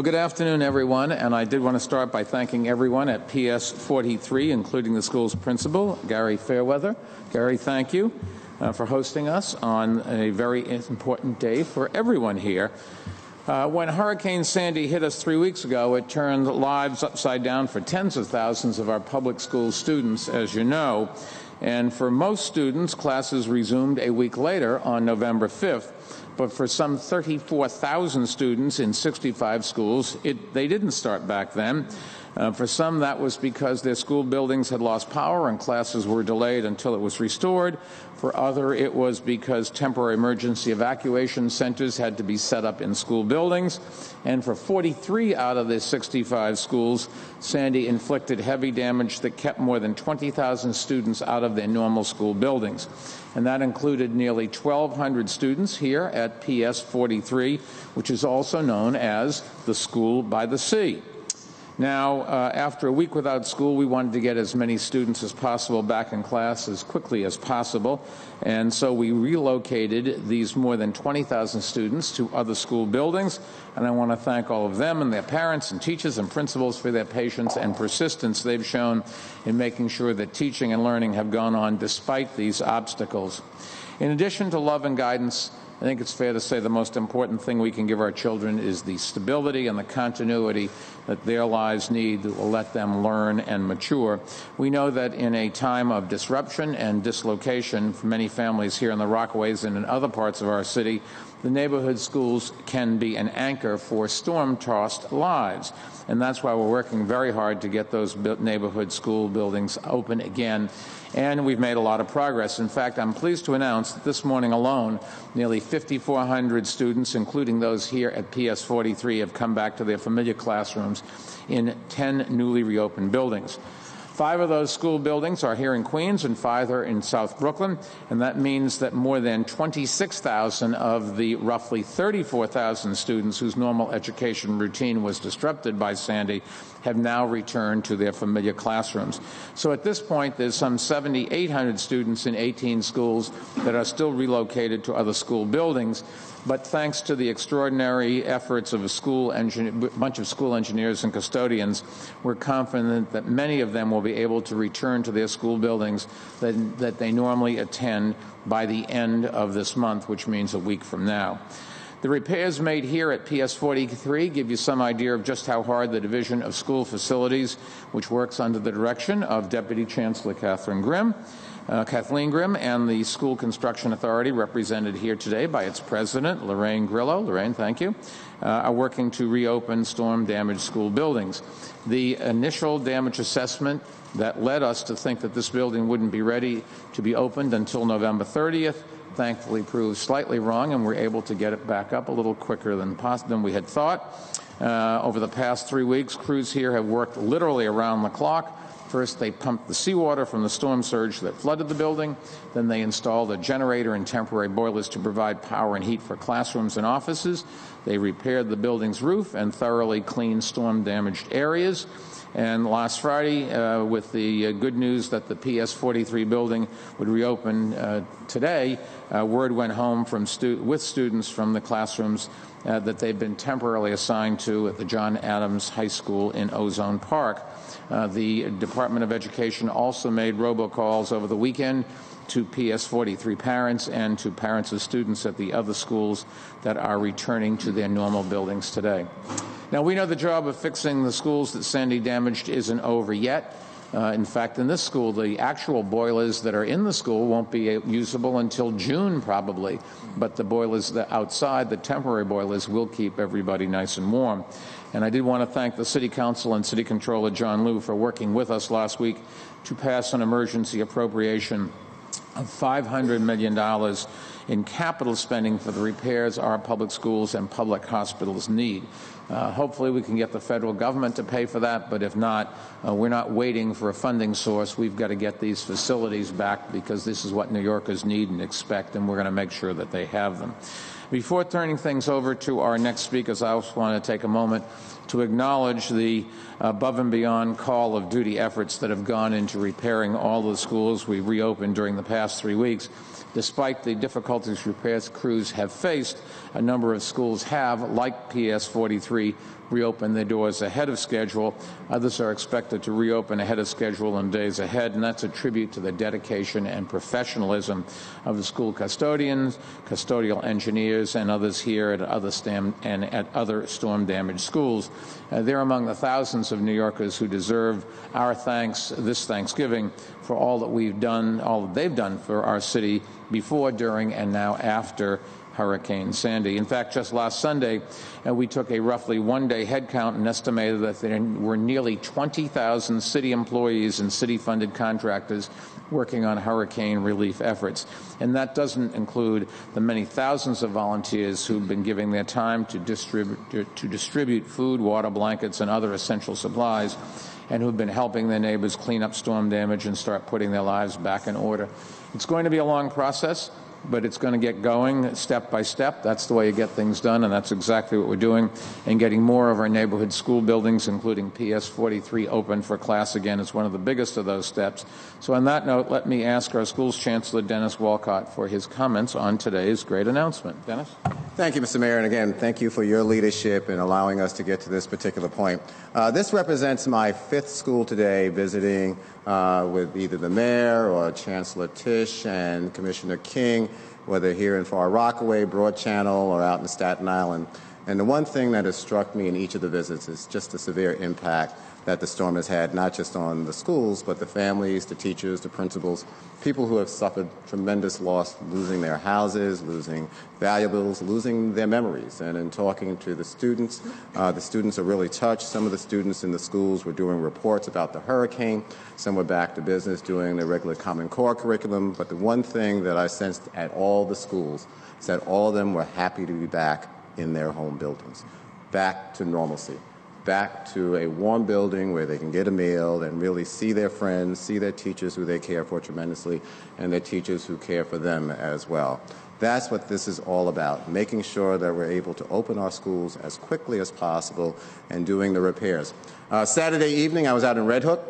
Well, good afternoon, everyone, and I did want to start by thanking everyone at PS 43, including the school's principal, Gary Fairweather. Gary, thank you for hosting us on a very important day for everyone here. When Hurricane Sandy hit us 3 weeks ago, it turned lives upside down for tens of thousands of our public school students, as you know. And for most students, classes resumed a week later on November 5th. But for some 34,000 students in 65 schools, they didn't start back then. For some, that was because their school buildings had lost power and classes were delayed until it was restored. For other, it was because temporary emergency evacuation centers had to be set up in school buildings. And for 43 out of the 65 schools, Sandy inflicted heavy damage that kept more than 20,000 students out of their normal school buildings. And that included nearly 1,200 students here at PS 43, which is also known as the School by the Sea. Now, after a week without school, we wanted to get as many students as possible back in class as quickly as possible, and so we relocated these more than 20,000 students to other school buildings, and I want to thank all of them and their parents and teachers and principals for their patience and persistence they've shown in making sure that teaching and learning have gone on despite these obstacles. In addition to love and guidance, I think it's fair to say the most important thing we can give our children is the stability and the continuity that their lives need that will let them learn and mature. We know that in a time of disruption and dislocation for many families here in the Rockaways and in other parts of our city, the neighborhood schools can be an anchor for storm-tossed lives. And that's why we're working very hard to get those neighborhood school buildings open again. And we've made a lot of progress. In fact, I'm pleased to announce that this morning alone, nearly 5,400 students, including those here at PS 43, have come back to their familiar classrooms in 10 newly reopened buildings. 5 of those school buildings are here in Queens and 5 are in South Brooklyn, and that means that more than 26,000 of the roughly 34,000 students whose normal education routine was disrupted by Sandy have now returned to their familiar classrooms. So at this point, there's some 7,800 students in 18 schools that are still relocated to other school buildings. But thanks to the extraordinary efforts of a bunch of school engineers and custodians, we're confident that many of them will be able to return to their school buildings that they normally attend by the end of this month, which means a week from now. The repairs made here at PS 43 give you some idea of just how hard the Division of School Facilities, which works under the direction of Deputy Chancellor Kathleen Grimm, and the School Construction Authority, represented here today by its president, Lorraine Grillo. Lorraine, thank you. Are working to reopen storm-damaged school buildings. The initial damage assessment that led us to think that this building wouldn't be ready to be opened until November 30th thankfully proved slightly wrong, and we're able to get it back up a little quicker than we had thought. Over the past 3 weeks, crews here have worked literally around the clock. First, they pumped the seawater from the storm surge that flooded the building. Then they installed a generator and temporary boilers to provide power and heat for classrooms and offices. They repaired the building's roof and thoroughly cleaned storm-damaged areas. And last Friday, with the good news that the PS 43 building would reopen today, word went home with students from the classrooms that they've been temporarily assigned to at the John Adams High School in Ozone Park. The Department of Education also made robocalls over the weekend to PS 43 parents and to parents of students at the other schools that are returning to their normal buildings today. Now, we know the job of fixing the schools that Sandy damaged isn't over yet. In fact, in this school, the actual boilers that are in the school won't be usable until June, probably. But the boilers outside, the temporary boilers, will keep everybody nice and warm. And I did want to thank the City Council and City Controller John Liu for working with us last week to pass an emergency appropriation of $500 million in capital spending for the repairs our public schools and public hospitals need. Hopefully we can get the federal government to pay for that, but if not, we're not waiting for a funding source. We've got to get these facilities back because this is what New Yorkers need and expect, and we're going to make sure that they have them. Before turning things over to our next speakers, I also want to take a moment to acknowledge the above and beyond call of duty efforts that have gone into repairing all the schools we reopened during the past 3 weeks. Despite the difficulties repairs crews have faced, a number of schools have, like PS 43, reopened their doors ahead of schedule. Others are expected to reopen ahead of schedule in days ahead, and that's a tribute to the dedication and professionalism of the school custodians, custodial engineers, and others here at other storm-damaged schools. They're among the thousands of New Yorkers who deserve our thanks this Thanksgiving for all that we've done, all that they've done for our city before, during, and now after Hurricane Sandy. In fact, just last Sunday, we took a roughly one-day head count and estimated that there were nearly 20,000 city employees and city-funded contractors working on hurricane relief efforts. And that doesn't include the many thousands of volunteers who've been giving their time to distribute food, water, blankets, and other essential supplies, and who've been helping their neighbors clean up storm damage and start putting their lives back in order. It's going to be a long process, but it's going to get going step by step. That's the way you get things done, and that's exactly what we're doing. And getting more of our neighborhood school buildings, including PS 43, open for class again is one of the biggest of those steps. So on that note, let me ask our school's Chancellor, Dennis Walcott, for his comments on today's great announcement. Dennis? Thank you, Mr. Mayor, and again, thank you for your leadership in allowing us to get to this particular point. This represents my fifth school today visiting with either the mayor or Chancellor Tisch and Commissioner King, whether here in Far Rockaway, Broad Channel, or out in Staten Island. And the one thing that has struck me in each of the visits is just the severe impact that the storm has had, not just on the schools, but the families, the teachers, the principals, people who have suffered tremendous loss, losing their houses, losing valuables, losing their memories. And in talking to the students are really touched. Some of the students in the schools were doing reports about the hurricane. Some were back to business doing their regular Common Core curriculum. But the one thing that I sensed at all the schools is that all of them were happy to be back in their home buildings, back to normalcy, back to a warm building where they can get a meal and really see their friends, see their teachers who they care for tremendously, and their teachers who care for them as well. That's what this is all about, making sure that we're able to open our schools as quickly as possible and doing the repairs. Saturday evening, I was out in Red Hook,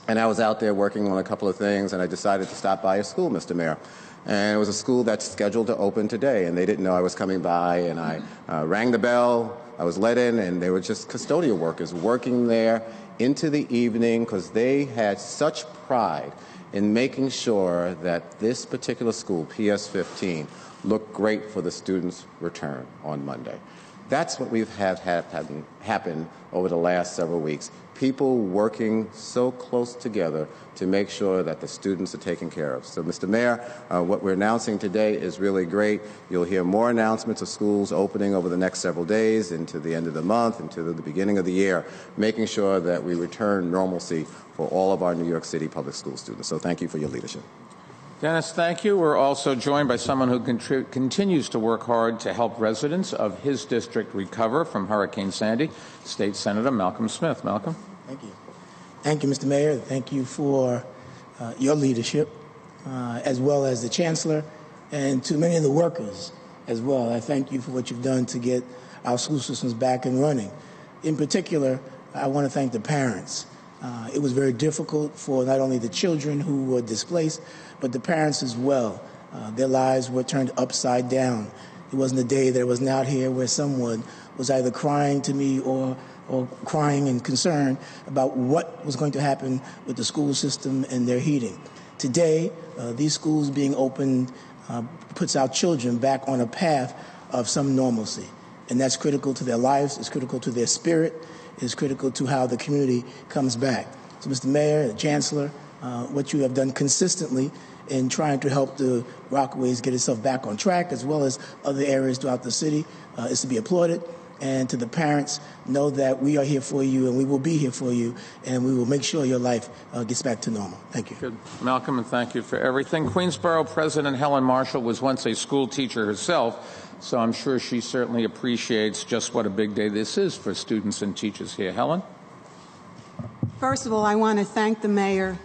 and I was out there working on a couple of things, and I decided to stop by a school, Mr. Mayor. And it was a school that's scheduled to open today, and they didn't know I was coming by, and I rang the bell. I was let in, and they were just custodial workers working there into the evening because they had such pride in making sure that this particular school, PS 15, looked great for the students' return on Monday. That's what we've had happen over the last several weeks. People working so close together to make sure that the students are taken care of. So, Mr. Mayor, what we're announcing today is really great. You'll hear more announcements of schools opening over the next several days into the end of the month, into the beginning of the year, making sure that we return normalcy for all of our New York City public school students. So thank you for your leadership. Dennis, thank you. We're also joined by someone who continues to work hard to help residents of his district recover from Hurricane Sandy, State Senator Malcolm Smith. Malcolm? Thank you. Thank you, Mr. Mayor. Thank you for your leadership, as well as the Chancellor, and to many of the workers as well. I thank you for what you've done to get our school systems back and running. In particular, I want to thank the parents. It was very difficult for not only the children who were displaced, but the parents as well. Their lives were turned upside down. It wasn't a day that I wasn't out here where someone was either crying to me or crying and concerned about what was going to happen with the school system and their heating. Today, these schools being opened puts our children back on a path of some normalcy. And that's critical to their lives, it's critical to their spirit, it's critical to how the community comes back. So, Mr. Mayor, the Chancellor, what you have done consistently in trying to help the Rockaways get itself back on track, as well as other areas throughout the city, is to be applauded. And to the parents, know that we are here for you and we will be here for you, and we will make sure your life gets back to normal. Thank you. Good. Malcolm, and thank you for everything. Queensborough President Helen Marshall was once a school teacher herself, so I'm sure she certainly appreciates just what a big day this is for students and teachers here. Helen? First of all, I want to thank the mayor.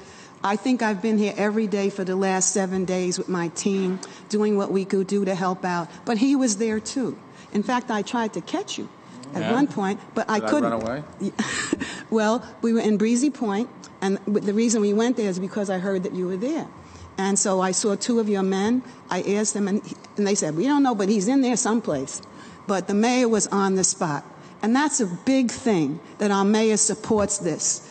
I think I've been here every day for the last 7 days with my team, doing what we could do to help out. But he was there, too. In fact, I tried to catch you at one point, but I couldn't. Did I run away? Well, we were in Breezy Point, and the reason we went there is because I heard that you were there. And so I saw two of your men. I asked them, and they said, we don't know, but he's in there someplace. But the mayor was on the spot. And that's a big thing, that our mayor supports this.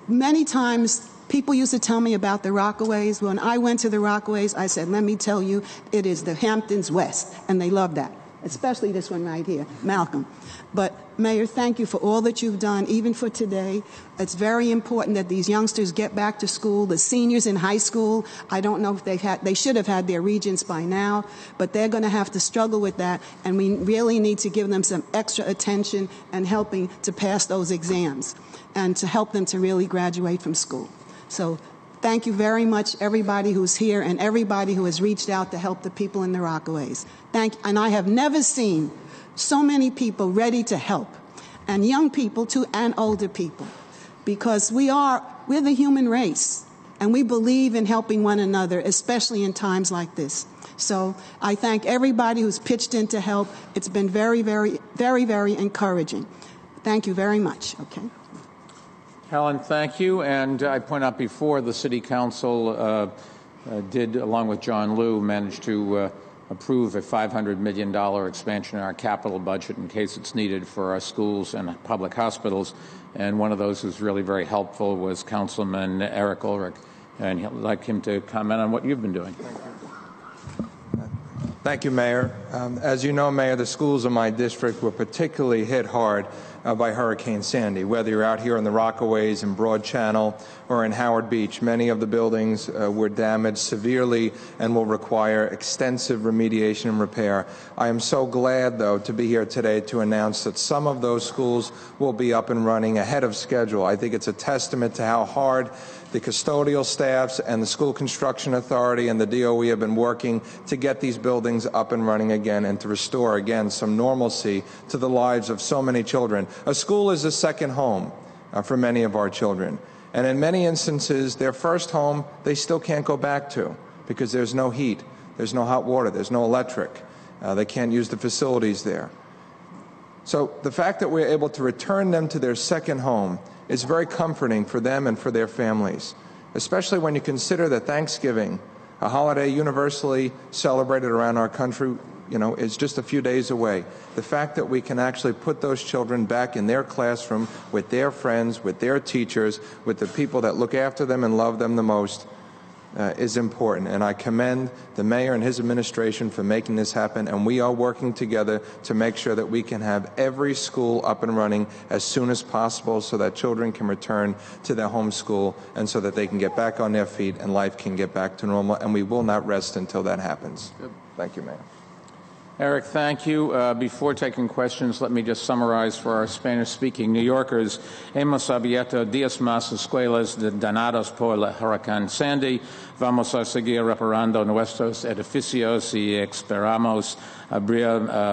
Many times, people used to tell me about the Rockaways. When I went to the Rockaways, I said, let me tell you, it is the Hamptons West. And they love that, especially this one right here, Malcolm. But, Mayor, thank you for all that you've done, even for today. It's very important that these youngsters get back to school. The seniors in high school, I don't know if they should have had their regents by now, but they're going to have to struggle with that, and we really need to give them some extra attention and helping to pass those exams and to help them to really graduate from school. So thank you very much, everybody who's here and everybody who has reached out to help the people in the Rockaways. And I have never seen so many people ready to help, and young people too, and older people, because we're the human race, and we believe in helping one another, especially in times like this. So I thank everybody who's pitched in to help. It's been very, very, very, very encouraging. Thank you very much. Okay. Helen, thank you. And I point out before, the City Council did, along with John Liu, manage to approve a $500 million expansion in our capital budget in case it's needed for our schools and public hospitals. And one of those who's really very helpful was Councilman Eric Ulrich. And I'd like him to comment on what you've been doing. Thank you, Mayor. As you know, Mayor, the schools in my district were particularly hit hard by Hurricane Sandy. Whether you're out here in the Rockaways in Broad Channel or in Howard Beach, many of the buildings were damaged severely and will require extensive remediation and repair. I am so glad, though, to be here today to announce that some of those schools will be up and running ahead of schedule. I think it's a testament to how hard the custodial staffs and the School Construction Authority and the DOE have been working to get these buildings up and running again and to restore, again, some normalcy to the lives of so many children. A school is a second home for many of our children. And in many instances, their first home, they still can't go back to because there's no heat, there's no hot water, there's no electric. They can't use the facilities there. So the fact that we're able to return them to their second home is very comforting for them and for their families, especially when you consider that Thanksgiving, a holiday universally celebrated around our country, is just a few days away. The fact that we can actually put those children back in their classroom with their friends, with their teachers, with the people that look after them and love them the most is important. And I commend the mayor and his administration for making this happen, and we are working together to make sure that we can have every school up and running as soon as possible so that children can return to their home school and so that they can get back on their feet and life can get back to normal, and we will not rest until that happens. Good. Thank you, Mayor. Eric, thank you. Before taking questions, let me just summarize for our Spanish-speaking New Yorkers. Hemos abierto 10 más escuelas dañadas por el huracán Sandy. Vamos a seguir reparando nuestros edificios y esperamos abrir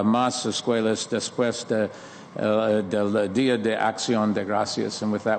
más escuelas después del Día de Acción de Gracias. And with that,